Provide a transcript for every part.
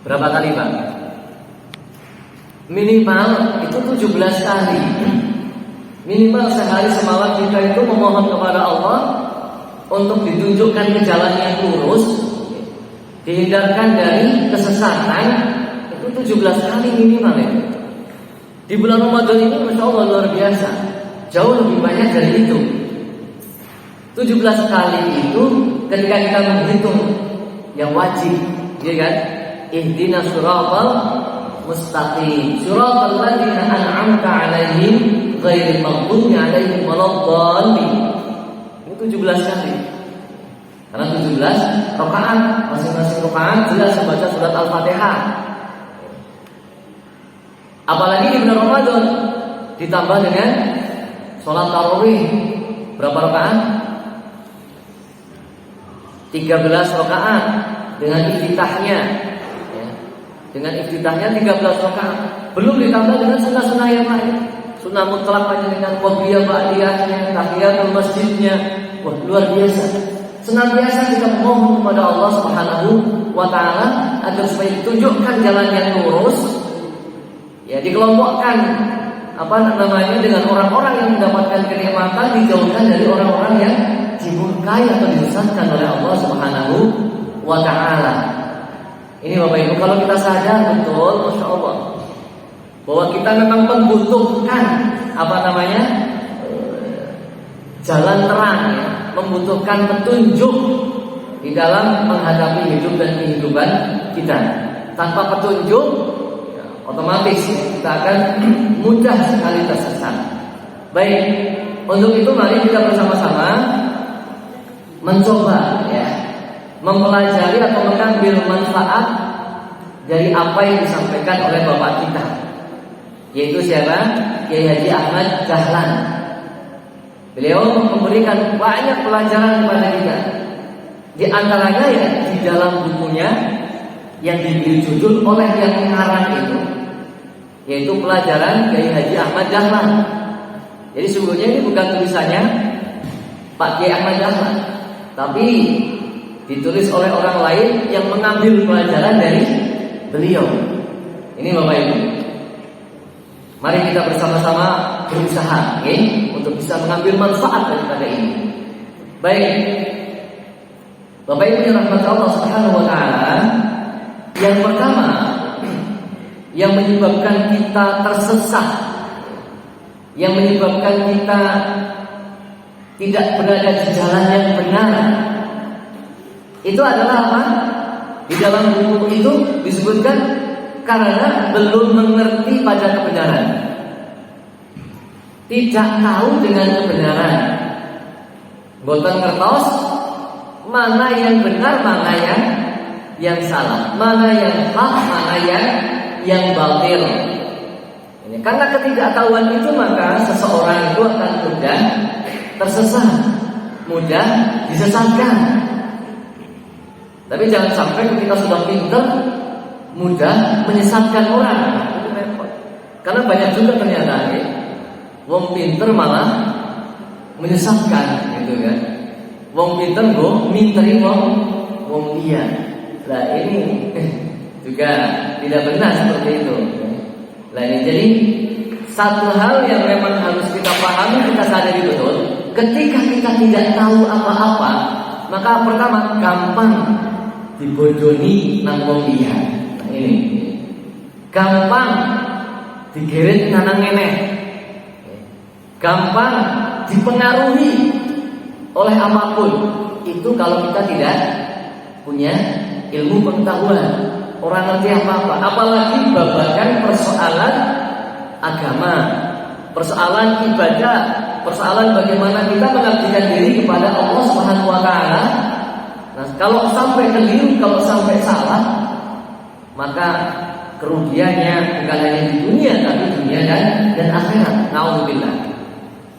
Berapa kali Pak? Minimal itu 17 kali. Minimal sehari semalam kita itu memohon kepada Allah untuk ditunjukkan ke jalan yang lurus, dihindarkan dari kesesatan. Itu 17 kali minimal ya. Di bulan Ramadan ini Masya Allah luar biasa, jauh lebih banyak dari itu. 17 kali itu ketika kita menghitung yang wajib, ya kan? Ihdinas siratal mustaqim, siratal ladzina an'amta 'alaihim ghairil maghdubi 'alaihim waladdallin. Itu 17 kali. Karena 17 rakaat, masing-masing rakaat jelas membaca surat Al-Fatihah. Apalagi di bulan Ramadan ditambah dengan sholat tarawih. Berapa rakaat? 13 rakaat dengan iftitahnya. Ya. Dengan iftitahnya 13 rakaat. Belum ditambah dengan sunnah-sunnah yang lain. Sunnah mutlaknya dengan qobliyah ba'diyahnya, tahiyatul masjidnya. Wah, luar biasa. Senantiasa kita memohon kepada Allah Subhanahu wa taala agar supaya ditunjukkan jalan yang lurus. Ya, dikelompokkan dengan orang-orang yang mendapatkan kenikmatan, dijauhkan dari orang-orang yang dimurkai atau disesatkan oleh Allah Subhanahu wa taala. Ini Bapak Ibu, kalau kita sadar betul, Masya Allah, bahwa kita memang membutuhkan jalan terang, ya, membutuhkan petunjuk di dalam menghadapi hidup dan kehidupan kita. Tanpa petunjuk, ya, otomatis kita akan mudah sekali tersesat. Baik, untuk itu mari kita bersama-sama mencoba, ya, mempelajari atau mengambil manfaat dari apa yang disampaikan oleh Bapak kita, yaitu siapa? Kiai Haji Ahmad Dahlan. Beliau memberikan banyak pelajaran kepada kita. Di antaranya ya di dalam bukunya yang diberi judul oleh yang mengarang itu, yaitu pelajaran Kiai Haji Ahmad Dahlan. Jadi sungguhnya ini bukan tulisannya Pak Kiai Ahmad Dahlan, tapi ditulis oleh orang lain yang mengambil pelajaran dari beliau. Ini Bapak Ibu, mari kita bersama-sama berusaha, okay, untuk bisa mengambil manfaat daripada ini. Baik, Bapak Ibu yang rahmat Allah Subhanahu wa taala, yang pertama yang menyebabkan kita tersesat, yang menyebabkan kita tidak berada di jalan yang benar, itu adalah apa? Di dalam buku itu disebutkan karena belum mengerti pada kebenaran, tidak tahu dengan kebenaran, boten ngertos mana yang benar, mana yang salah, mana yang hak, mana yang batil. Karena ketidaktahuan itu maka seseorang itu akan mudah tersesat, mudah disesatkan. Tapi jangan sampai ketika sudah pintar mudah menyesatkan orang. Itu repot. Karena banyak juga ternyata wong pinter malah menyesatkan, gitu kan. Wong pinter minteri wong iya. Nah ini juga tidak benar seperti itu. Nah ini jadi satu hal yang memang harus kita pahami, kita sadari betul. Ketika kita tidak tahu apa-apa, maka pertama gampang dibodoni nang wong iya. Nah ini gampang digeret nang ngene, gampang dipengaruhi oleh apapun. Itu kalau kita tidak punya ilmu pengetahuan, orang ngerti apa-apa, apalagi babagan persoalan agama, persoalan ibadah, persoalan bagaimana kita mengabdikan diri kepada Allah Subhanahu wa taala. Nah, kalau sampai keliru, kalau sampai salah, maka kerugiannya bukan hanya di dunia, tapi dunia dan akhirat. Nauzubillah.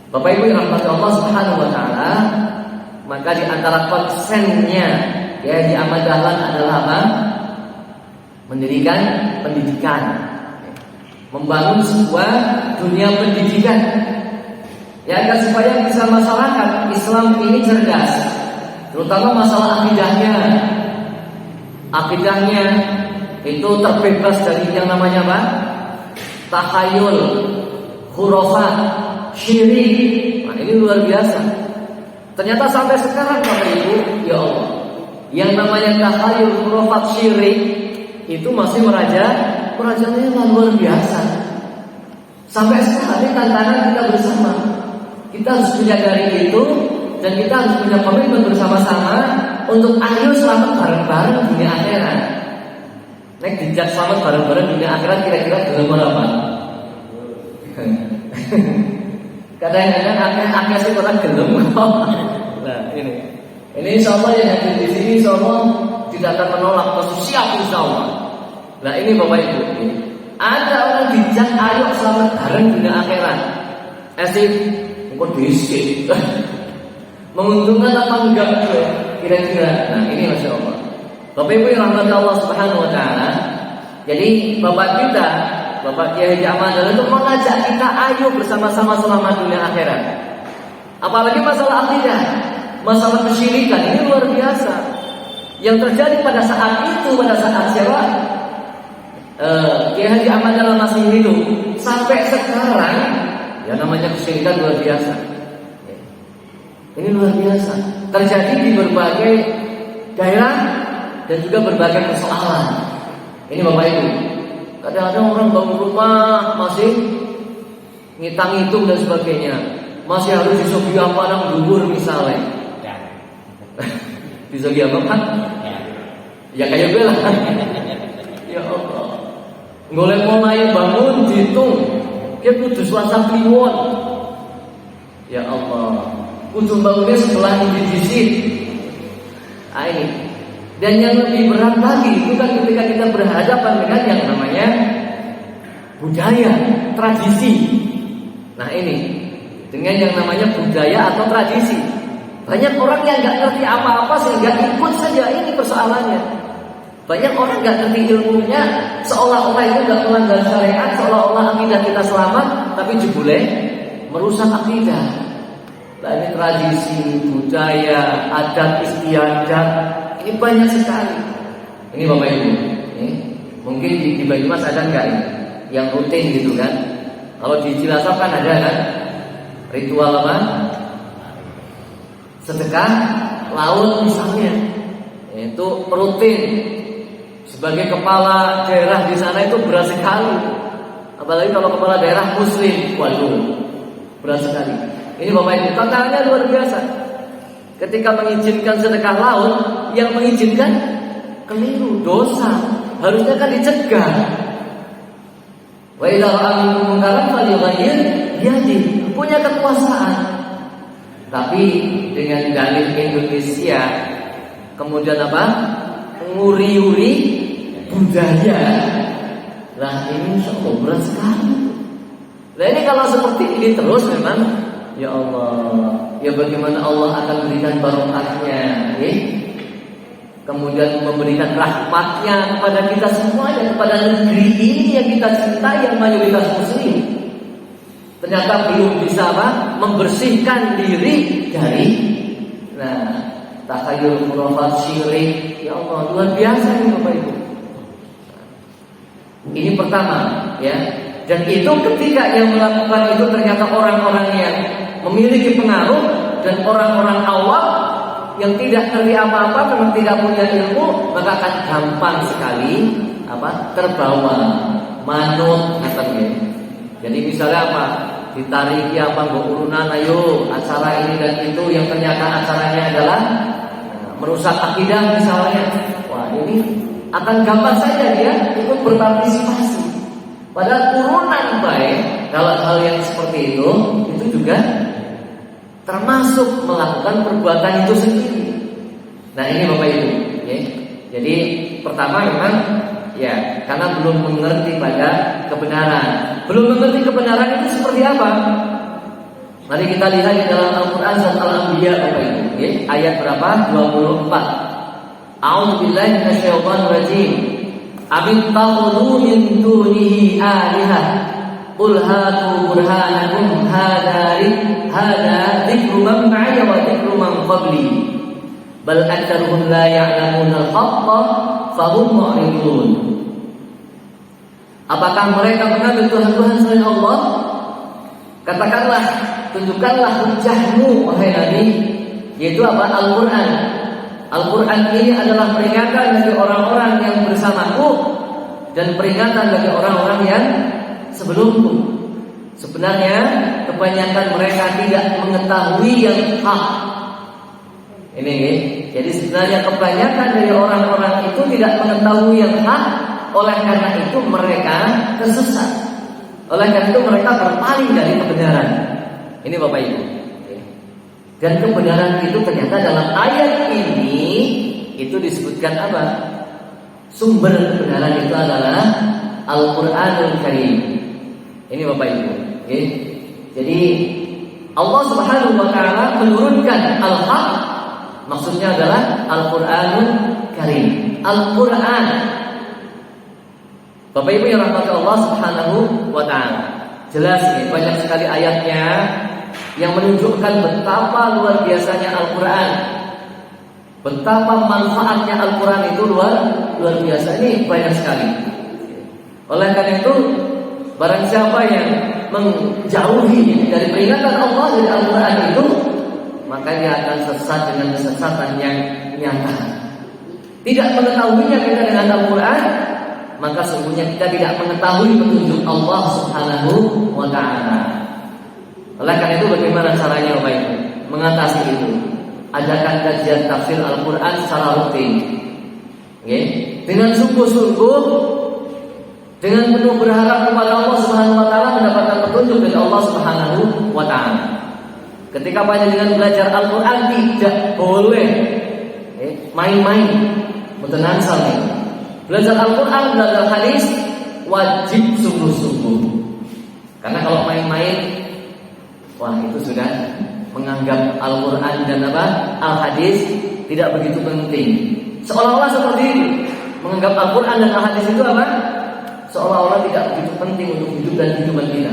Bapak Ibu yang rahmati Allah Subhanahu wa taala, maka di antara konsennya ya di Ahmad Dahlan adalah apa? Mendirikan pendidikan, membangun sebuah dunia pendidikan, ya agar supaya bisa masyarakat Islam ini cerdas, terutama masalah akidahnya, itu terbebas dari yang namanya apa? Takhayul, khurafat, syirik. Nah, ini luar biasa. Ternyata sampai sekarang Bapak Ibu, ya Allah, yang namanya takhayul, khurafat, syirik itu masih merajalela luar biasa. Sampai sekarang ini tantangan kita bersama. Kita harus menyadari itu dan kita harus punya komitmen bersama-sama untuk ayo selamat bareng-bareng dunia akhirat. Nek dijak selamat bareng-bareng dunia akhirat kira-kira gelem apa? Kadang-kadang akhirnya sih orang gelem. Nah ini insyaallah yang hadir di sini insyaallah tidak akan menolak, pasti siap insyaallah. Nah ini Bapak Ibu, ada orang dijak ayo selamat bareng dunia akhirat. Asik, kok diisi. Menguntungkan apa enggak kira-kira? Nah ini Masya Allah. Bapak Ibu yang rahmati Allah Subhanahu Wa Taala. Jadi Bapak kita, Bapak Kiai Haji Ahmad Dahlan itu mengajak kita ayo bersama-sama selamat dunia akhirat. Apalagi masalah akidah, masalah kesyirikan ini luar biasa. Yang terjadi pada saat itu, pada saat siapa? Kiai Haji Ahmad Dahlan masih hidup sampai sekarang, ya namanya kesyirikan luar biasa. Ini luar biasa. Terjadi di berbagai daerah dan juga berbagai persoalan. Ini Bapak Ibu. Kadang-kadang orang bangun rumah masih ngitung-ngitung dan sebagainya. Masih harus disuguhi apa nang bubur misalnya. Disuguhi apa kan? Ya kayak gue lah. Ya Allah. Golek mulai bangun dihitung. Dia kudu swasta kliwon. Ya Allah. Kudu bangunnya setelah didisit. Ini. Dan yang lebih berat lagi itu kan ketika kita berhadapan dengan yang namanya budaya, tradisi. Nah ini dengan yang namanya budaya atau tradisi. Banyak orang yang nggak ngerti apa-apa sehingga ikut saja, ini persoalannya. Banyak orang nggak ngerti ilmunya, seolah-olah itu nggak melanggar syariat, seolah-olah akidah kita selamat, tapi jebule merusak akidah. Nah, ini tradisi, budaya, adat istiadat, ini banyak sekali. Ini Bapak Ibu, mungkin di Banyumas ada nggak ini yang rutin gitu kan? Kalau di Cilacap kan ada kan ritual apa? Sedekah laut misalnya, itu rutin. Sebagai kepala daerah di sana itu berat sekali. Apalagi kalau kepala daerah Muslim, waduh, berat sekali. Ini Bapak Ibu, tantangannya luar biasa. Ketika mengizinkan sedekah laut, yang mengizinkan keliru, dosa. Harusnya kan dicegah. Wa idza ra'a minkum munkaran falyughayyir biyadihi. Punya kekuasaan. Tapi dengan dalil Indonesia, kemudian apa? Nguri-uri budaya. Lah ini sangat berat sekali. Nah ini kalau seperti ini terus memang ya Allah, ya bagaimana Allah akan berikan barokahnya, kemudian memberikan rahmatnya kepada kita semua dan kepada negeri ini yang kita cintai yang mayoritas Muslim. Ternyata belum bisa membersihkan diri dari takhayul, khurafat, syirik. Ya Allah, luar biasa ini Bapak Ibu. Ini pertama, ya. Dan itu ketika yang melakukan itu ternyata orang-orang yang memiliki pengaruh dan orang-orang awam yang tidak ngerti apa-apa, memang tidak punya ilmu, maka akan gampang sekali terbawa, manut katanya. Jadi misalnya ditariki urunan, ayo acara ini dan itu yang ternyata acaranya adalah merusak akidah misalnya. Wah ini akan gampang saja dia ikut berpartisipasi. Padahal turunan baik dalam hal yang seperti itu juga termasuk melakukan perbuatan itu sendiri. Nah ini Bapak Ibu, ya. Jadi pertama memang ya karena belum mengerti pada kebenaran. Belum mengerti kebenaran itu seperti apa? Mari kita lihat di dalam Al-Quran surat Al-Anbiya Bapak Ibu, ya. Ayat berapa? 24. A'udzubillahi minasyaitonir rajim. Abittakhudhu min dunihi alihah qul hatu burhanakum hadha dzikru man ma'iya wa dzikru man qabli bal aktsaruhum la ya'lamuna al-haqqa fahum mu'ridun. Apakah mereka mengambil Tuhan-Tuhan selain Allah? Katakanlah, tunjukkanlah hujahmu wahai Nabi, yaitu apa? Al-Quran. Al-Quran ini adalah peringatan bagi orang-orang yang bersamaku dan peringatan bagi orang-orang yang sebelumku. Sebenarnya kebanyakan mereka tidak mengetahui yang hak. Ini, jadi sebenarnya kebanyakan dari orang-orang itu tidak mengetahui yang hak. Oleh karena itu mereka tersesat. Oleh karena itu mereka berpaling dari kebenaran. Ini Bapak Ibu. Dan kebenaran itu ternyata dalam ayat ini itu disebutkan apa? Sumber kebenaran itu adalah Al-Quranul Karim. Ini Bapak Ibu. Jadi Allah Subhanahu wa taala menurunkan al-haq, maksudnya adalah Al-Quranul Karim. Al-Quran. Bapak Ibu yang rahmati Allah Subhanahu wa taala. Jelas nih, banyak sekali ayatnya yang menunjukkan betapa luar biasanya Al-Quran. Betapa manfaatnya Al-Quran itu luar biasa. Ini banyak sekali. Oleh karena itu, barang siapa yang menjauhi dari peringatan Allah dari Al-Quran itu, maka dia akan sesat dengan kesesatan yang nyata. Tidak mengetahuinya kita dengan Al-Quran, maka sungguhnya kita tidak mengetahui petunjuk Allah Subhanahu wa ta'ala. Oleh karena itu bagaimana caranya Bapak Ibu mengatasi itu? Adakan kajian tafsir Al-Quran secara rutin, dengan sungguh-sungguh, dengan penuh berharap kepada Allah Subhanahu wa ta'ala mendapatkan petunjuk dari Allah Subhanahu wa ta'ala. Ketika panjenengan belajar Al-Quran tidak boleh main-main, betenan saleh. Belajar Al-Quran, belajar hadis wajib sungguh-sungguh. Karena kalau main-main, wah itu sudah menganggap Al-Quran dan Al-Hadis tidak begitu penting. Seolah-olah seperti itu, menganggap Al-Quran dan Al-Hadis itu apa? Seolah-olah tidak begitu penting untuk hidup dan kehidupan kita.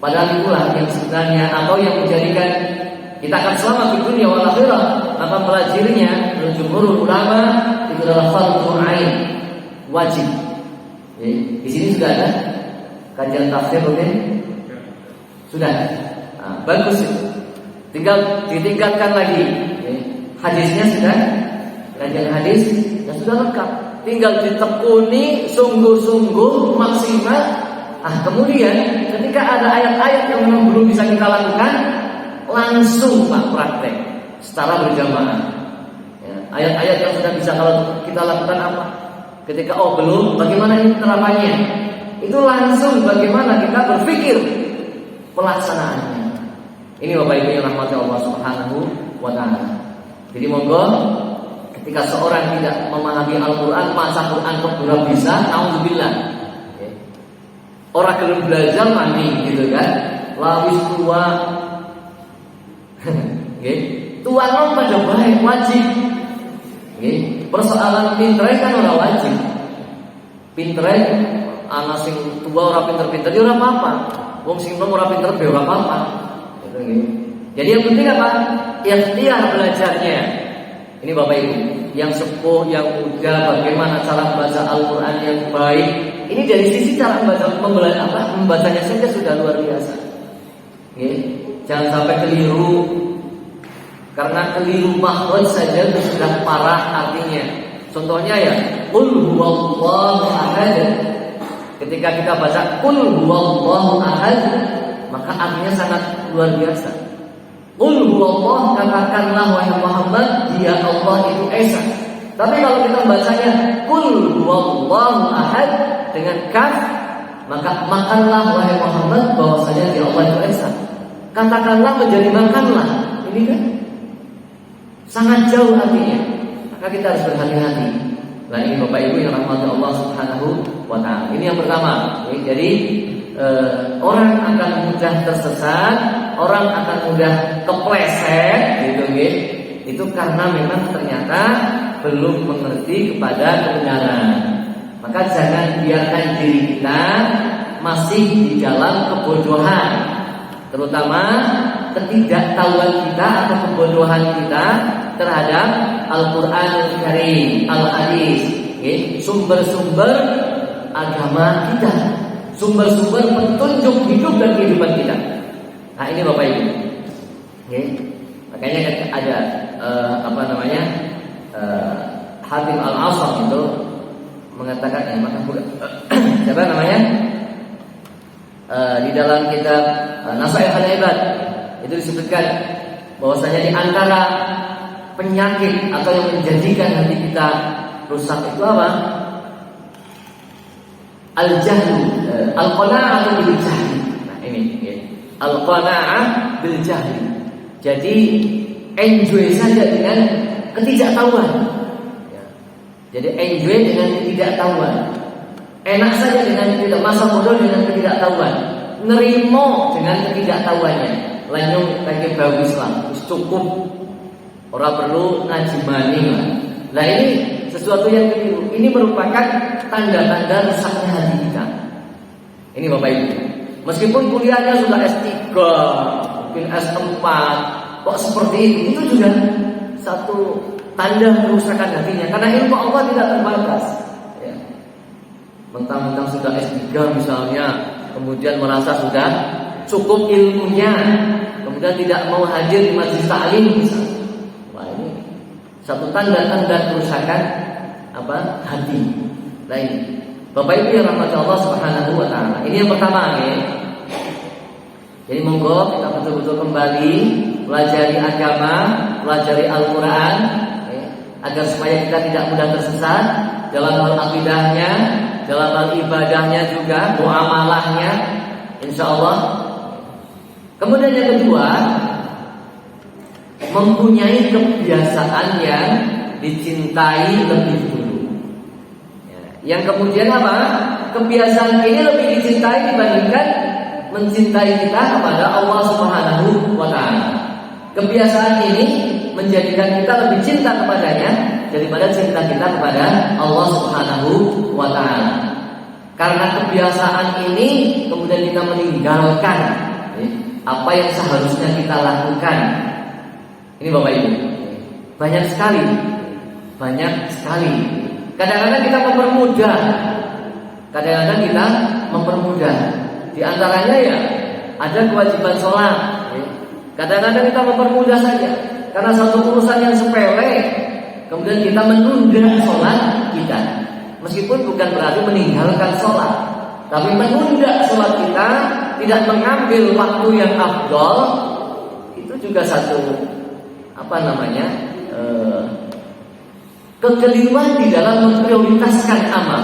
Padahal itulah yang sebenarnya atau yang menjadikan kita akan selamat di dunia wal akhirah. Maka pelajarinya menurut jumhur ulama itu adalah fardhu ain, wajib. Di sini sudah ada kajian tafsir, oke? Sudah. Nah, bagus itu. Tinggal ditingkatkan lagi. Hadisnya sudah, kajian hadis sudah lengkap. Tinggal ditekuni sungguh-sungguh maksimal. Kemudian ketika ada ayat-ayat yang memang belum bisa kita lakukan, langsung Pak praktek secara berjamaah. Ayat-ayat yang sudah bisa kalau kita lakukan apa? Ketika belum, bagaimana ini penerapannya? Itu langsung bagaimana kita berpikir pelaksanaannya. Ini Bapak Ibu yang rahmati Allah Subhanahu wa ta'ala. Jadi monggo ketika seorang tidak memahami Al-Quran, maca Quran kok bisa, naudzubillah. Orang belum belajar mandi gitu kan. Lawis tua. Tua non pada baik wajib. Persoalan pinterai kan ora wajib. Pinterai anak sing tua ora pinter-pinter ya ora apa-apa. Wong sing nom ora pinter ya ora apa-apa. Jadi yang penting apa? Ikhtiar belajarnya. Ini Bapak Ibu yang sepuh, yang muda, bagaimana cara membaca Al-Quran yang baik. Ini dari sisi cara membacanya saja sudah luar biasa. Jangan sampai keliru. Karena keliru makhraj saja sudah parah artinya. Contohnya ya, qul huwallahu ahad. Ketika kita baca qul huwallahu ahad, maka artinya sangat luar biasa. Qul huwallahu, katakanlah wahai Muhammad, dia Allah itu esa. Tapi kalau kita bacanya qul huwallahu ahad dengan kaf, maka makanlah wahai Muhammad bahwasanya dia Allah itu esa. Katakanlah menjadi makanlah. Ini kan sangat jauh artinya. Maka kita harus berhati-hati. Nah ini Bapak Ibu yang rahmati Allah Subhanahu wa ta'ala. Ini yang pertama. Jadi orang akan mudah tersesat, orang akan mudah kepleset gitu. Itu karena memang ternyata belum mengerti kepada kebenaran. Maka jangan biarkan diri kita masih di dalam kebodohan, terutama ketidaktahuan kita atau kebodohan kita terhadap Al-Quranul Karim, Al-Hadis, sumber-sumber agama kita, sumber-sumber petunjuk hidup dan kehidupan kita. Nah ini Bapak Ibu. Okay. Makanya ada Hatim Al-Asam itu mengatakan siapa namanya? Di dalam kitab Nasaih Al-Ibad itu disebutkan bahwasanya di antara penyakit atau yang menjadikan hati kita rusak itu apa? Al-jahlu, al-qana'ah bil jahli. Nah ini ya. Al-qana'ah bil jahli. Jadi enjoy saja dengan ketidaktahuan. Ya. Jadi enjoy dengan ketidaktahuan. Enak saja dengan masa bodoh dengan ketidaktahuan. Nerimo dengan ketidaktahuannya. Lanyung kaki bau Islam cukup. Orang perlu ngaji mani. Nah ini sesuatu yang keliru. Ini merupakan tanda-tanda rusaknya hati kita. Ini Bapak Ibu. Meskipun kuliahnya sudah S3, mungkin S4, kok seperti itu juga satu tanda kerusakan hatinya. Karena ilmu Allah tidak terbatas. Ya. Mentang-mentang sudah S3 misalnya, kemudian merasa sudah cukup ilmunya, kemudian tidak mau hadir di majelis taklim misalnya. Wah ini satu tanda-tanda kerusakan hati. Nah ini Bapak Ibu yang rahmat Allah Subhanahu wa taala. Ini yang pertama ya. Jadi monggo kita betul-betul kembali pelajari agama, pelajari Al-Qur'an ya, agar supaya kita tidak mudah tersesat dalam hal akidahnya, dalam hal ibadahnya juga, muamalahnya insyaallah. Kemudian yang kedua, mempunyai kebiasaan yang dicintai lebih dulu. Yang kemudian apa? Kebiasaan ini lebih dicintai dibandingkan mencintai kita kepada Allah Subhanahu wa taala. Kebiasaan ini menjadikan kita lebih cinta kepadanya daripada cinta kita kepada Allah Subhanahu wa taala. Karena kebiasaan ini kemudian kita meninggalkan apa yang seharusnya kita lakukan. Ini Bapak Ibu. Banyak sekali. Kadang-kadang kita mempermudah. Di antaranya ya ada kewajiban sholat. Kadang-kadang kita mempermudah saja karena satu urusan yang sepele, kemudian kita menunda sholat kita. Meskipun bukan berarti meninggalkan sholat, tapi menunda sholat kita, tidak mengambil waktu yang afdol, itu juga satu kekeliruan di dalam memprioritaskan amal.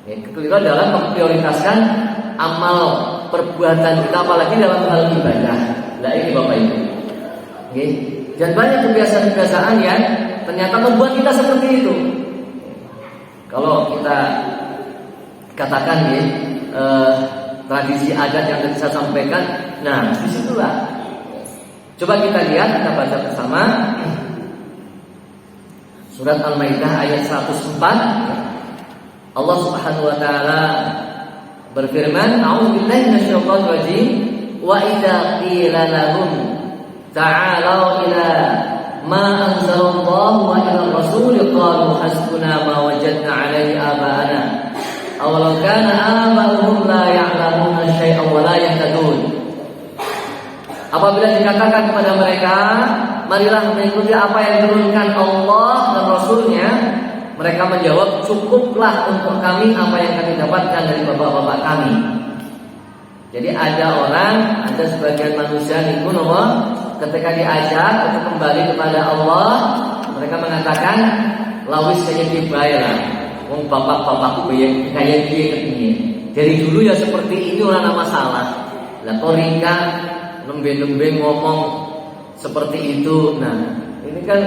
Kekeliruan dalam memprioritaskan amal perbuatan kita, apalagi dalam hal ibadah. Nah ini Bapak Ibu. Dan banyak kebiasaan-kebiasaan yang ternyata membuat kita seperti itu. Kalau kita katakan tradisi adat yang tadi saya sampaikan, nah disitulah. Coba kita lihat, kita baca bersama Surat Al-Maidah ayat 104. Allah Subhanahu wa taala berfirman, "A'udzubillahi minasyaitonir rajim. Wa idza qila lahum ta'alu ila ma anzalallahu wa ila rasul qalu hasbuna ma wajadna 'alaihi aba'ana aw law kana aba'uhum la ya'lamuna syai'an wa la yahtadun." Apabila dikatakan kepada mereka, marilah mengikuti apa yang diturunkan Allah dan Rasulnya, mereka menjawab, cukuplah untuk kami apa yang kami dapatkan dari bapak-bapak kami. Jadi ada sebagian manusia niku ketika diajak untuk kembali kepada Allah, mereka mengatakan, lawis kaya dibayar, wong bapak-bapakku kayak dia kepingin. Dari dulu ya seperti ini, ora ada masalah. Lah kok ringka lembe-lembe ngomong seperti itu. Nah, ini kan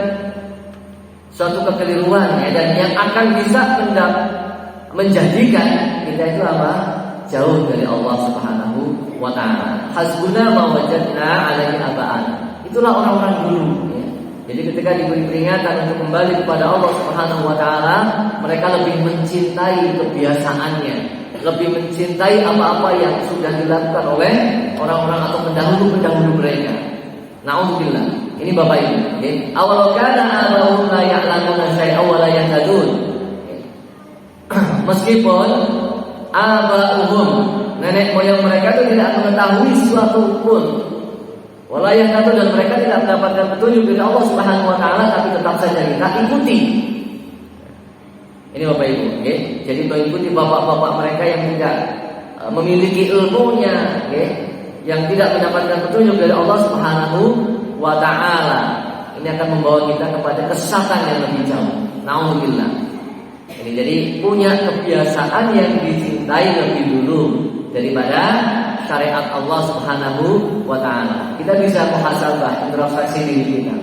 suatu kekeliruan ya, dan yang akan bisa menjadikan kita itu jauh dari Allah Subhanahu wa taala. Hasbuna ma wajadna 'alaihi aba'ana. Itulah orang-orang dulu ya. Jadi ketika diberi peringatan untuk kembali kepada Allah Subhanahu wa taala, mereka lebih mencintai kebiasaannya, lebih mencintai apa-apa yang sudah dilakukan oleh orang-orang atau pendahulu-pendahulu mereka. Na'udzubillah. Ini Bapak Ibu. Awal kana abahum la ya'lamuna syai'an wa la yahtadun. Meskipun aba'uhum, nenek moyang mereka itu tidak mengetahui suatu pun. Wala yahtadun, dan mereka tidak mendapatkan petunjuk dari Allah Subhanahu wa taala, tapi tetap saja kita ikuti. Ini Bapak Ibu, okay? Jadi mengikuti bapak-bapak mereka yang tidak memiliki ilmunya, okay? Yang tidak mendapatkan petunjuk dari Allah Subhanahu wa taala. Ini akan membawa kita kepada kesesatan yang lebih jauh. Nauzubillah. Ini jadi punya kebiasaan yang dicintai lebih dulu daripada syariat Allah Subhanahu wa taala. Kita bisa muhasabah, introspeksi diri kita.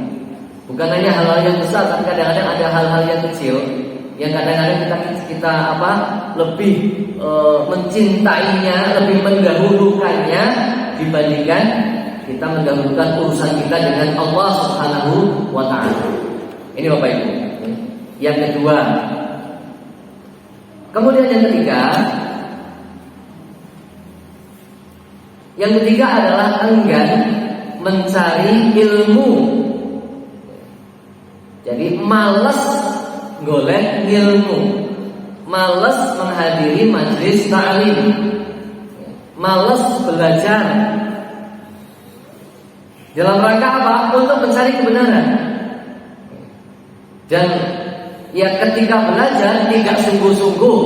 Bukan hanya hal-hal yang besar, tapi kadang-kadang ada hal-hal yang kecil yang kadang-kadang kita lebih mencintainya, lebih mendahulukannya dibandingkan kita mendahulukan urusan kita dengan Allah Subhanahu wa taala. Ini Bapak Ibu. Yang kedua. Kemudian yang ketiga adalah enggan mencari ilmu. Jadi malas golek ilmu, malas menghadiri majelis ta'lim, malas belajar. Dalam rangka apa? Untuk mencari kebenaran. Dan ya ketika belajar tidak sungguh-sungguh,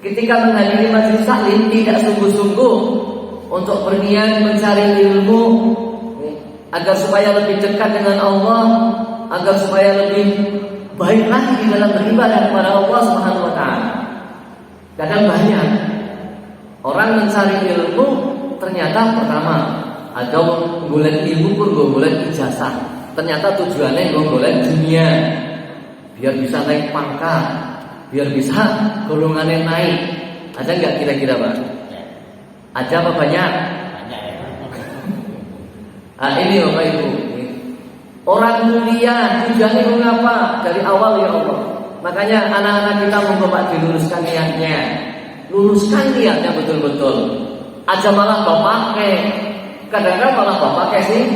ketika menghadiri majelis taklim tidak sungguh-sungguh untuk berniat mencari ilmu agar supaya lebih dekat dengan Allah, agar supaya lebih baik lagi di dalam beribadah kepada Allah Subhanahu wa taala. Kadang banyak orang mencari ilmu ternyata pertama ada golek ilmu pun golek ijazah. Ternyata tujuannya golek dunia, biar bisa naik pangkat, biar bisa golongannya naik. Ada nggak kira-kira Pak? Ada apa banyak? Ini Bapak Ibu, orang mulia tujuannya mengapa? Dari awal ya Allah. Makanya anak-anak kita mau Bapak diluruskan niatnya, luruskan niatnya betul-betul. Aja malah Bapak kadang-kadang malah Bapak sing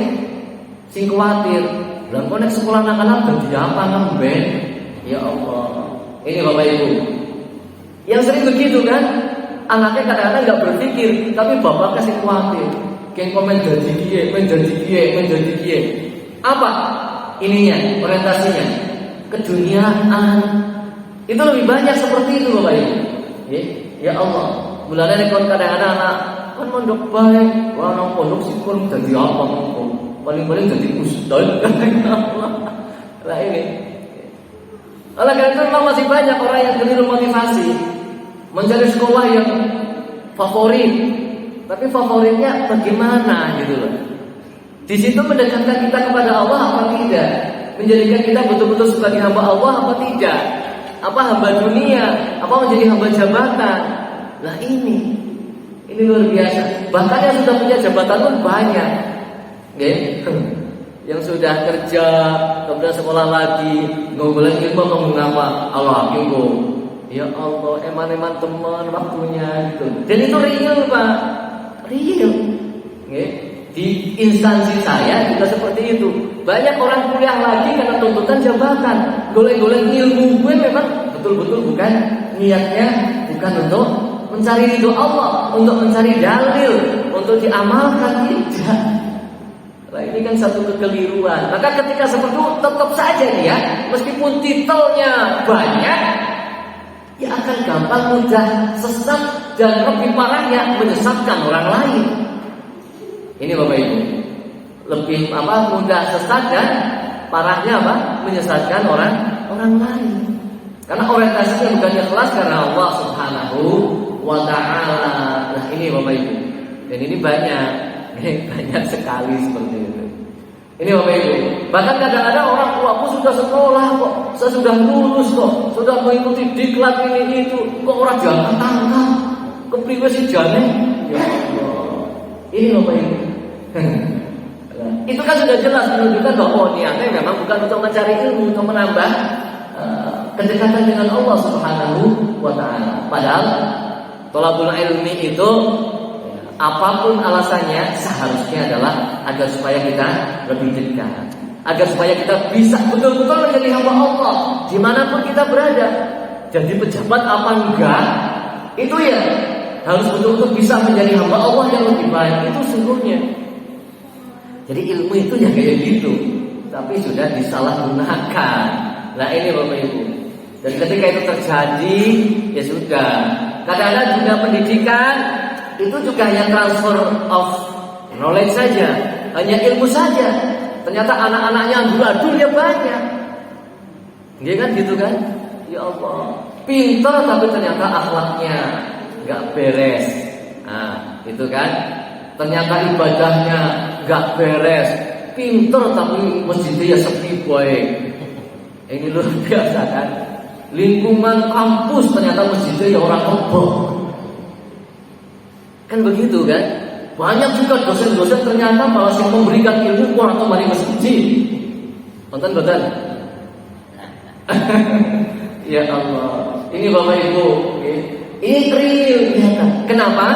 khawatir. Lah kok nek sekolah anak-anak dadi apa ngemben? Ya Allah. Ini Bapak Ibu. Yang sering begitu kan? Anaknya kadang-kadang enggak berpikir, tapi Bapak kasih khawatir. Kayak komen jadi kiye. Apa? Ininya, orientasinya keduniaan. Itu lebih banyak seperti itu Bapak Ibu. Ya Allah. Mulane nek kadang-kadang anak kan mondok baik, wah nang pondok sih pun jadi apa kok? Paling-paling jadi ustaz. Lah ini. Oleh karena itu memang masih banyak orang yang keliru motivasi, mencari sekolah yang favorit, tapi favoritnya bagaimana gitu loh. Di situ mendekatkan kita kepada Allah apa tidak? Menjadikan kita betul-betul sebagai hamba Allah apa tidak? Apa hamba dunia? Apa menjadi hamba jabatan? Lah ini luar biasa. Bahkan yang sudah punya jabatan pun banyak, yang sudah kerja, kemudian sekolah lagi, ngomongin ilmu mengapa Allah aku. Ya Allah, eman-eman teman waktunya gitu. Dan itu real Pak, real. Di instansi saya juga seperti itu. Banyak orang kuliah lagi karena tuntutan jabatan. Golek-golek ilmu gue memang betul-betul bukan niatnya, bukan untuk mencari ridho Allah, untuk mencari dalil, untuk diamalkan, tidak. Nah ini kan satu kekeliruan. Maka ketika seperti itu tetap saja dia, meskipun titelnya banyak, ya akan gampang mudah sesat dan lebih parahnya menyesatkan orang lain. Ini Bapak Ibu, lebih mudah sesat dan parahnya menyesatkan orang lain. Karena orientasinya bukan ikhlas karena Allah Subhanahu wa ta'ala. Nah ini Bapak Ibu. Dan ini banyak sekali seperti itu. Ini Bapak Ibu. Bahkan kadang-kadang orang tua, aku sudah sekolah kok, saya sudah lulus kok, sudah mengikuti diklat ini itu, kok orang jangan tangkap, kepriwe sih jane? Ya Allah. Ini Bapak Ibu. Itu kan sudah jelas menunjukkan bahwa niatnya memang bukan untuk mencari ilmu, untuk menambah kedekatan dengan Allah Subhanahu wa ta'ala. Padahal thalabul ilmi itu apapun alasannya seharusnya adalah agar supaya kita lebih dekat, agar supaya kita bisa betul-betul menjadi hamba Allah dimanapun kita berada. Jadi pejabat apa enggak, itu ya harus betul-betul bisa menjadi hamba Allah yang lebih baik. Itu sungguhnya. Jadi ilmu itu ya kayak gitu, tapi sudah disalahgunakan. Nah ini Bapak Ibu. Dan ketika itu terjadi, ya sudah. Kadang-kadang juga pendidikan itu juga hanya transfer of knowledge saja, hanya ilmu saja. Ternyata anak-anaknya adul-adulnya banyak. Iya kan gitu kan? Ya Allah, pintar tapi ternyata akhlaknya nggak beres. Nah, itu kan? Ternyata ibadahnya nggak beres. Pintar tapi masjidnya ya sepi boy. Ini luar biasa kan? Lingkungan kampus ternyata masjidnya ya orang kebok. Kan begitu kan? Banyak juga dosen-dosen ternyata malah yang memberikan ilmu orang atau mari masjid. Nonton. Ya Allah, ini Bapak Ibu, ini real ternyata. Kenapa?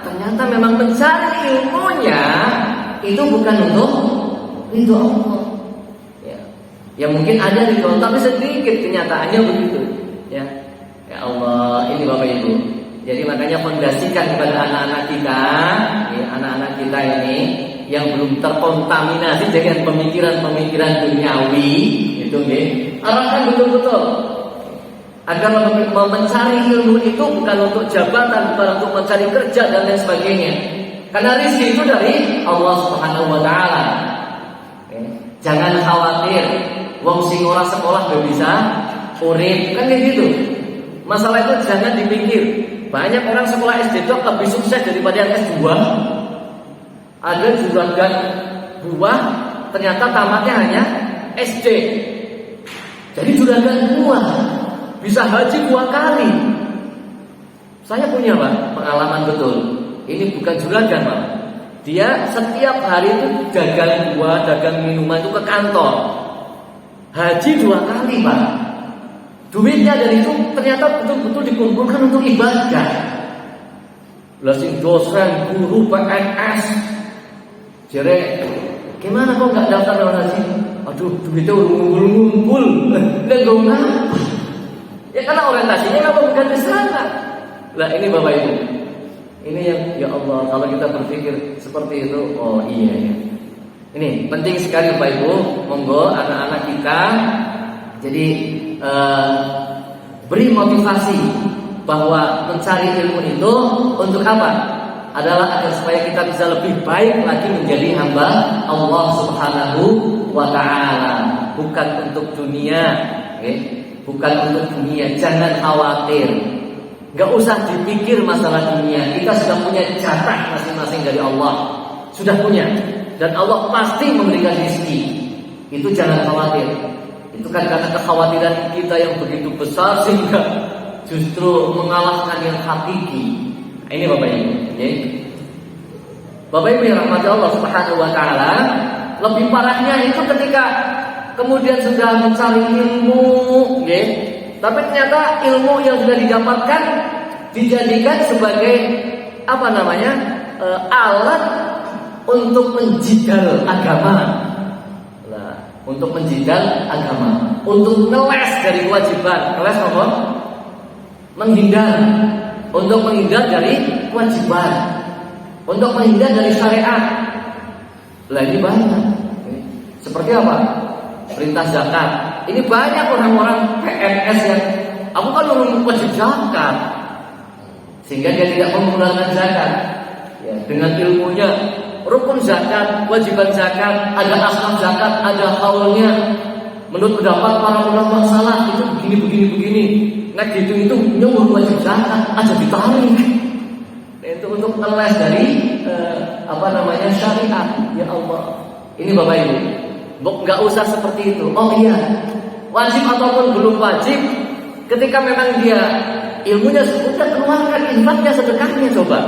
Ternyata memang mencari ilmunya itu bukan untuk Allah. Ya mungkin ada di dalam, tapi sedikit kenyataannya begitu. Ya Allah, ini Bapak Ibu. Jadi makanya fondasikan kepada anak-anak kita ini yang belum terkontaminasi dengan pemikiran-pemikiran duniawi itu arahkan betul-betul agar mencari ilmu itu bukan untuk jabatan, bukan untuk mencari kerja dan lain sebagainya. Karena rezeki itu dari Allah Subhanahu wa taala. Jangan khawatir, wong sing ora sekolah gak bisa urip, kan kayak gitu. Masalah itu jangan dipikir. Banyak orang sekolah SD itu lebih sukses daripada yang S2. Ada juragan buah ternyata tamatnya hanya SD. Jadi juragan buah bisa haji 2 kali. Saya punya Pak pengalaman betul. Ini bukan juragan Pak. Dia setiap hari itu dagang buah, dagang minuman itu ke kantor. Haji 2 kali Pak. Duitnya dari itu ternyata betul-betul dikumpulkan untuk ibadah. Lah sing dosen, guru, PNS. Jere, gimana kok nggak daftar dalam haji? Aduh, duitnya ngumpul. Dan gak ngapa. Ya karena orientasinya memang bukan di sana. Lah ini Bapak Ibu. Ini yang ya Allah, kalau kita berpikir seperti itu, oh iya ya. Ini penting sekali Bapak Ibu, monggo anak-anak kita jadi beri motivasi bahwa mencari ilmu itu untuk apa? Adalah agar supaya kita bisa lebih baik lagi menjadi hamba Allah Subhanahu wa taala, bukan untuk dunia, bukan untuk dunia. Jangan khawatir. Gak usah dipikir masalah dunia. Kita sudah punya jatah masing-masing dari Allah. Sudah punya. Dan Allah pasti memberikan rezeki. Itu jangan khawatir. Itu kan karena kekhawatiran kita yang begitu besar sehingga justru mengalahkan yang hakiki. Ini Bapak Ibu. Bapak Ibu yang rahmati Allah Subhanahu wa taala, lebih parahnya itu ketika kemudian sudah mencari ilmu, tapi ternyata ilmu yang sudah didapatkan dijadikan sebagai alat untuk menjidal agama. Untuk menjidal agama, untuk ngeles dari kewajiban. Ngeles apa? Menghindar. Untuk menghindar dari kewajiban, untuk menghindar dari syariat. Lah ini banyak. Seperti apa? Perintah zakat. Ini banyak orang-orang PNS yang aku kan wajib zakat, sehingga dia tidak mengeluarkan zakat. Ya, dengan ilmunya rukun zakat, kewajiban zakat, ada asnaf zakat, ada haulnya. Menurut pendapat para ulama salah itu begini. Nah gitu nyuruh wajib zakat aja ditarik. Itu untuk ngeles dari syariat. Ya Allah. Ini Bapak Ibu, nggak usah seperti itu. Oh iya, wajib ataupun belum wajib, ketika memang dia ilmunya sudah keluarkan infaknya, sedekahnya coba.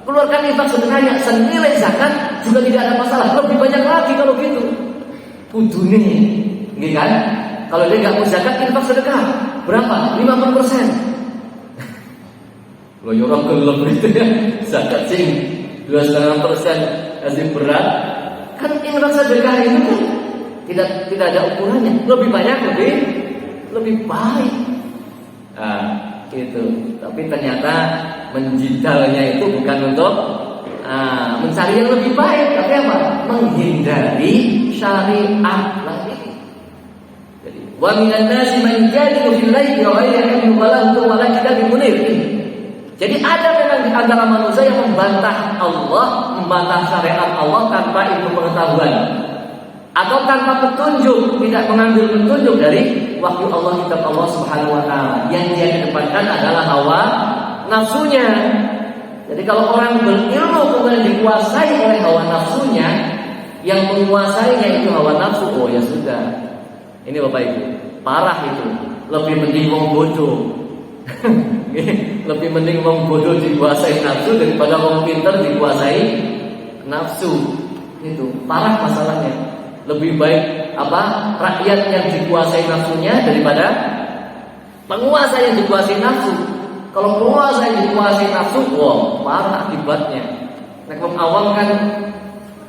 Keluarkan infak sedekahnya senilai zakat juga tidak ada masalah. Lebih banyak lagi kalau gitu. Kudune, gitu kan? Kalau dia nggak mau zakat, infak sedekah berapa? 50%. Lo orang gelap itu ya, zakat sing 2,5% masih berat. Kan infak sedekah itu kan tidak ada ukurannya. Lebih banyak lebih baik. Nah, gitu. Tapi ternyata menjidalnya itu bukan untuk mencari yang lebih baik, tapi apa? Menghindari syariat lagi. Jadi, wa minan nasi man yujadilu fillahi bighairi ilmin wala hudan wala kitabin munir. Jadi ada memang di antara manusia yang membantah Allah, membantah syariat Allah tanpa ilmu pengetahuan atau tanpa petunjuk, tidak mengambil petunjuk dari wahyu Allah, kitab Allah Subhanahu wa taala. Yang dia kedepankan adalah hawa nafsunya. Jadi kalau orang berilmu kemudian dikuasai oleh hawa nafsunya, yang menguasainya itu hawa nafsu, oh ya sudah. Ini Bapak Ibu, parah itu. Lebih mending wong bodoh. Lebih mending wong bodoh dikuasai nafsu daripada wong pintar dikuasai nafsu. Itu parah masalahnya. Lebih baik rakyat yang dikuasai nafsunya daripada penguasa yang dikuasai nafsu. Kalau penguasa yang dikuasai nafsu, wah parah akibatnya. Nek wong awam kan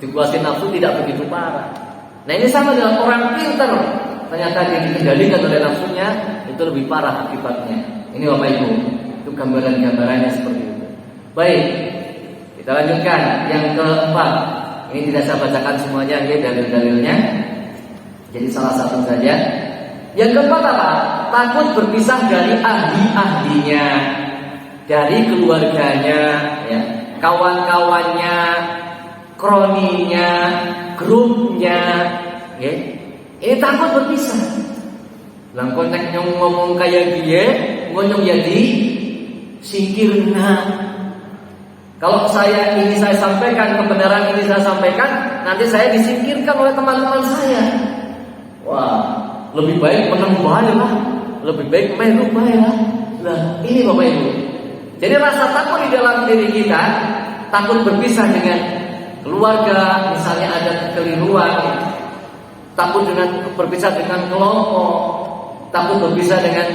dikuasai nafsu tidak begitu parah. Nah ini sama dengan orang pintar, ternyata dia dikendalikan oleh nafsunya, itu lebih parah akibatnya. Ini Bapak Ibu, itu gambaran-gambarannya seperti itu. Baik, kita lanjutkan yang keempat. Ini tidak saya bacakan semuanya, ya, dalil-dalilnya. Jadi salah satu saja. Yang keempat apa? Takut berpisah dari ahli-ahlinya, dari keluarganya, ya, kawan-kawannya, kroninya, grupnya, ya. Ini takut berpisah. Lang kontak nyong ngomong kayak dia, ngomong jadi singkirna. Kalau saya sampaikan kebenaran ini saya sampaikan, nanti saya disingkirkan oleh teman-teman saya. Wah, lebih baik menang baik lah, lebih baik main baik lah. Nah, ini Bapak Ibu. Jadi rasa takut di dalam diri kita, takut berpisah dengan keluarga, misalnya ada kekeliruan, takut dengan berpisah dengan kelompok, takut berpisah dengan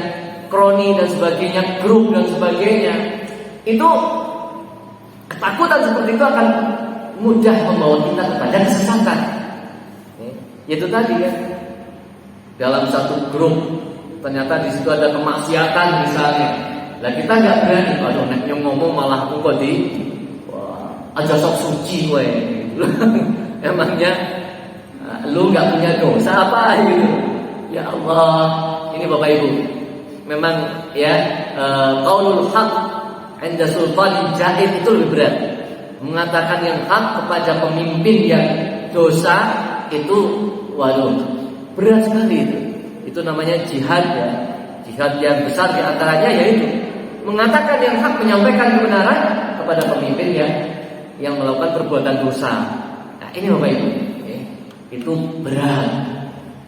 kroni dan sebagainya, grup dan sebagainya. Itu ketakutan seperti itu akan mudah membawa kita kepada kesesatan. Itu tadi ya. Dalam satu grup ternyata di situ ada kemaksiatan misalnya. Lah kita nggak berani, aduh nek ngomong malah aku kok aja sok suci kowe. Emangnya lu nggak punya dosa apa gitu? Ya Allah, ini Bapak Ibu, memang ya qaulul haq 'inda sultanin jahil itu lebih berat. Mengatakan yang hak kepada pemimpin yang dosa itu, waduh, berat sekali itu. Itu namanya jihad ya. Jihad yang besar di antaranya yaitu mengatakan yang hak, menyampaikan kebenaran kepada pemimpin yang melakukan perbuatan dosa. Nah, ini Bapak Ibu, ya, itu berat.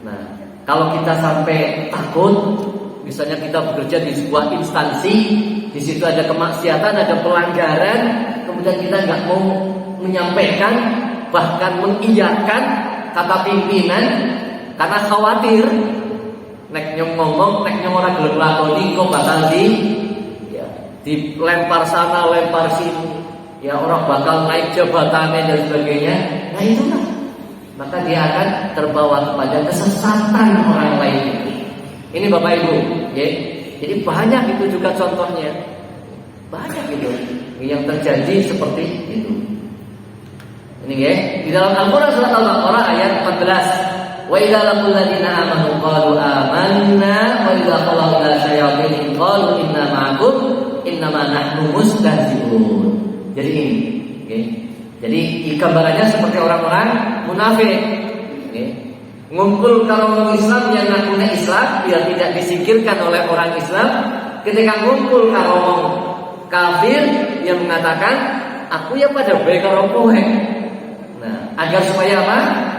Nah, kalau kita sampai takut, misalnya kita bekerja di sebuah instansi, di situ ada kemaksiatan, ada pelanggaran, kemudian kita nggak mau menyampaikan, bahkan mengiyakan kata pimpinan karena khawatir nek nyong ngomong, nek nyong ora gelem lakoni kok bakal dilempar sana, lempar sini, ya orang bakal naik jabatannya dan sebagainya. Nah itulah, maka dia akan terbawa kepada kesesatan orang lain. Ini Bapak Ibu, ya. Jadi banyak itu juga contohnya, banyak itu yang terjadi seperti itu. Ini ya, di dalam Al-Quran surat Al-Baqarah ayat 14. Wa idza laqul ladina amanu qalu amanna wa idza qalu ila syayatin qalu inna ma'akum innama nahnu mustahzi'un. Jadi ini, okay. Jadi gambarannya seperti orang-orang munafik, okay. Ngumpul kalau orang Islam yang ngakunya Islam, biar tidak disingkirkan oleh orang Islam. Ketika ngumpul kalau orang kafir yang mengatakan aku ya pada baik karo kowe. Nah, agar supaya apa?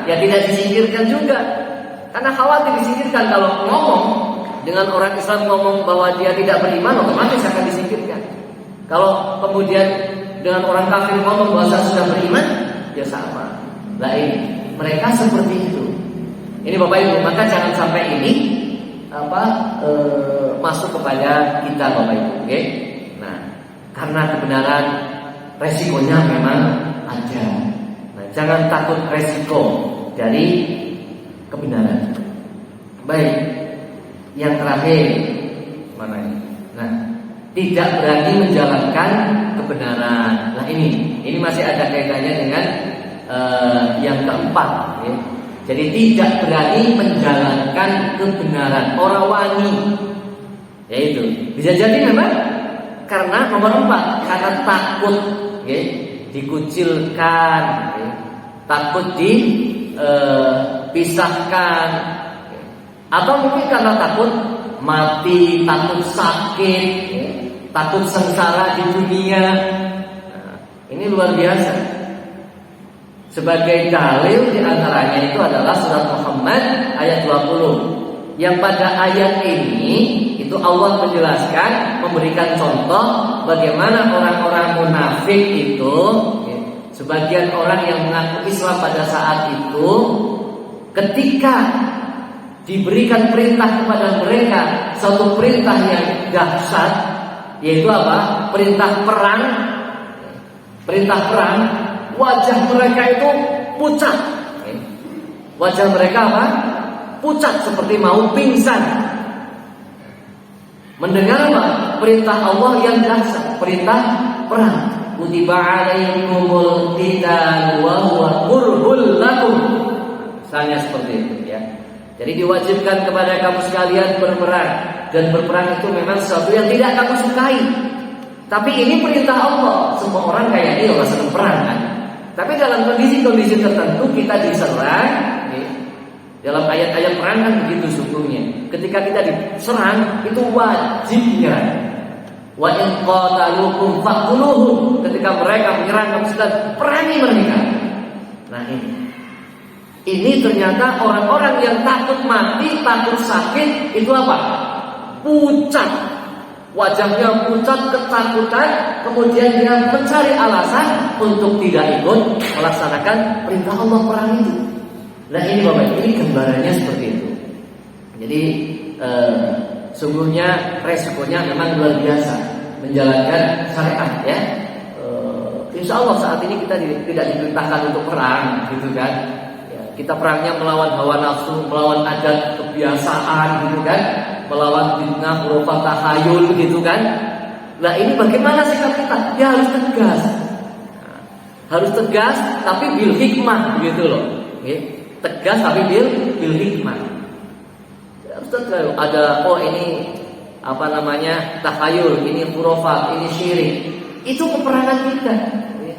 Ya tidak disingkirkan juga. Karena khawatir disingkirkan. Kalau ngomong dengan orang Islam, ngomong bahwa dia tidak beriman, otomatis akan disingkirkan. Kalau kemudian dengan orang kafir ngomong bahwa saya sudah beriman, ya sama. Nah ini, mereka seperti itu. Ini Bapak Ibu, maka jangan sampai ini masuk kepada kita Bapak Ibu, okay? Nah, karena kebenaran resikonya memang ada. Nah, jangan takut resiko dari kebenaran. Baik, yang terakhir mana ini? Nah, tidak berani menjalankan kebenaran. Nah ini masih ada kaitannya dengan yang keempat, ya. Jadi tidak berani menjalankan kebenaran, orang wani, yaitu bisa jadi memang karena nomor 4 karena takut, ya, dikucilkan, ya, takut dipisahkan, ya. Atau mungkin karena takut mati, takut sakit, ya, takut sengsara di dunia. Nah, ini luar biasa. Sebagai dalil diantaranya itu adalah surat Muhammad ayat 20, yang pada ayat ini itu Allah menjelaskan, memberikan contoh bagaimana orang-orang munafik itu, ya, sebagian orang yang mengaku Islam pada saat itu, ketika diberikan perintah kepada mereka suatu perintah yang dahsyat, yaitu apa? Perintah perang. Wajah mereka itu pucat. Wajah mereka apa? Pucat seperti mau pingsan. Mendengar apa? Perintah Allah yang dahsyat, perintah perang. Kutiba alaikumul qital wa huwa kurhul lakum. Misalnya seperti itu, ya. Jadi diwajibkan kepada kamu sekalian berperang, dan berperang itu memang sesuatu yang tidak kamu sukai. Tapi ini perintah Allah. Semua orang kayaknya orang senang perang, kan? Tapi dalam kondisi-kondisi tertentu kita diserang, ya. Dalam ayat-ayat perang kan begitu sungguhnya. Ketika kita diserang itu wajibnya. Wa in qataluukum faqtuluhum. Ketika mereka menyerang kamu sedang perangi mereka. Nah ini ternyata orang-orang yang takut mati, takut sakit itu apa? Pucat. Wajahnya pucat, ketakutan, kemudian dia mencari alasan untuk tidak ikut melaksanakan perintah Allah perang itu. Nah ini Bapak, ini gambarannya seperti itu. Jadi sungguhnya resikonya memang luar biasa menjalankan syariat, ya. Insya Allah saat ini kita tidak diperintahkan untuk perang, gitu kan? Ya, kita perangnya melawan hawa nafsu, melawan adat kebiasaan, gitu kan? Melawan fitnah, khurafat, tahayul, gitu kan? Nah ini bagaimana sikap kita? Ya harus tegas, harus tegas, tapi bil hikmah, gitu loh. Okay? Tegas tapi bil hikmah. Ya, harus tegas. Ada ini apa namanya tahayul, ini khurafat, ini syirik. Itu peperangan kita, okay?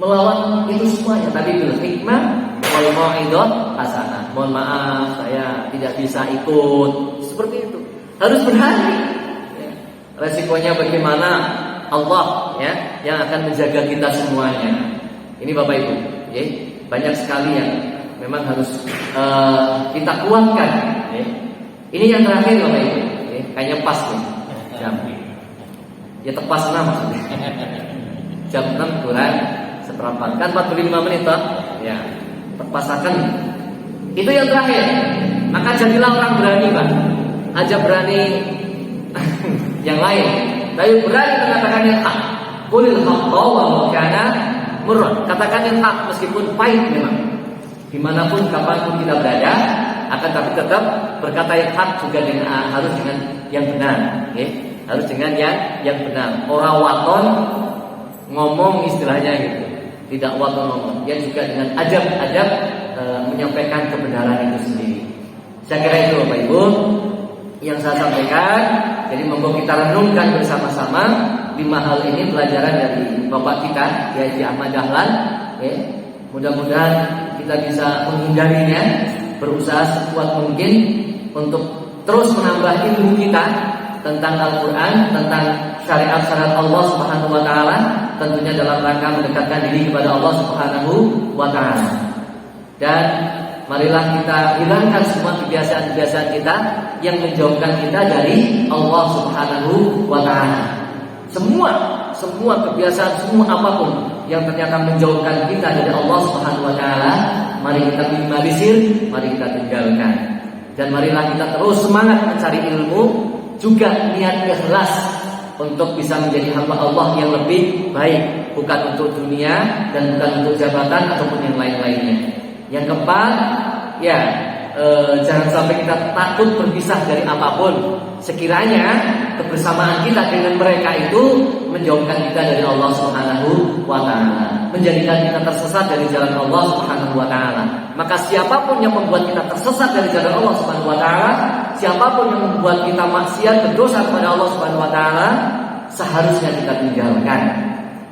Melawan itu semuanya, tapi bil hikmah wal mau'izah hasanah. Mohon maaf, saya tidak bisa ikut. Seperti itu. Harus berani. Ya. Resikonya bagaimana? Allah, ya, yang akan menjaga kita semuanya. Ini Bapak Ibu, ya, banyak sekali yang memang harus kita kuatkan. Ya. Ini yang terakhir Bapak Ibu, ya, kayaknya pas nih jam. Ya tepas 6 maksudnya. Jam 6 kurang seperempat, kan 45 menit toh? Ya, tepasakan. Itu yang terakhir. Maka jadilah orang berani, Pak. Aja berani yang lain, tapi berani mengatakan yang hak. Qulil haqqa wa kana murran. Katakan yang hak meskipun pahit memang. Dimanapun kapanpun kita berada, akan tapi tetap berkata yang hak juga dengan harus dengan yang benar, okay? Harus dengan yang benar. Orang waton ngomong istilahnya gitu, tidak waton ngomong. Dia juga dengan adab-adab menyampaikan kebenaran itu sendiri. Saya kira itu Bapak Ibu yang saya sampaikan. Jadi monggo kita renungkan bersama-sama 5 hal ini, pelajaran dari Bapak kita Haji Ahmad Dahlan, ya. Mudah-mudahan kita bisa menghindarinya, berusaha sekuat mungkin untuk terus menambah ilmu kita tentang Al-Quran, tentang syariat-syariat Allah Subhanahu wa Ta'ala, tentunya dalam rangka mendekatkan diri kepada Allah Subhanahu wa Ta'ala. Dan marilah kita hilangkan semua kebiasaan-kebiasaan kita yang menjauhkan kita dari Allah Subhanahu wa Ta'ala. Semua kebiasaan, semua apapun yang ternyata menjauhkan kita dari Allah Subhanahu wa Ta'ala, mari kita minimalisir, mari kita tinggalkan. Dan marilah kita terus semangat mencari ilmu, juga niat ikhlas untuk bisa menjadi hamba Allah yang lebih baik, bukan untuk dunia dan bukan untuk jabatan ataupun yang lain-lainnya. Yang keempat, ya, Jangan sampai kita takut berpisah dari apapun. Sekiranya kebersamaan kita dengan mereka itu menjauhkan kita dari Allah Subhanahu wa taala, menjadikan kita tersesat dari jalan Allah Subhanahu wa taala. Maka siapapun yang membuat kita tersesat dari jalan Allah Subhanahu wa taala, siapapun yang membuat kita maksiat berdosa kepada Allah Subhanahu wa taala, seharusnya kita tinggalkan.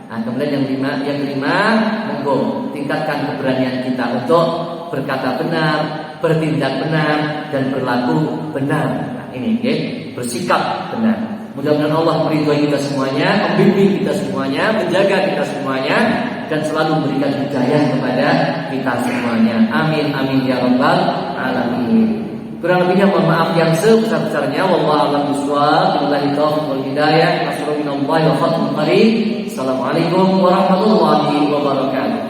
Nah, kemudian yang kelima, monggo tingkatkan keberanian kita untuk berkata benar, bertindak benar, dan berlaku benar. Nah, ini bersikap benar. Mudah-mudahan Allah meridhoi kita semuanya, membimbing kita semuanya, menjaga kita semuanya, dan selalu memberikan hidayah kepada kita semuanya. Amin amin ya rabbal alamin. Kurang lebihnya mohon maaf yang sebesar-besarnya. Wallahu a'lam bishawab. Billahi taufiq wal hidayah. Assalamualaikum warahmatullahi wabarakatuh.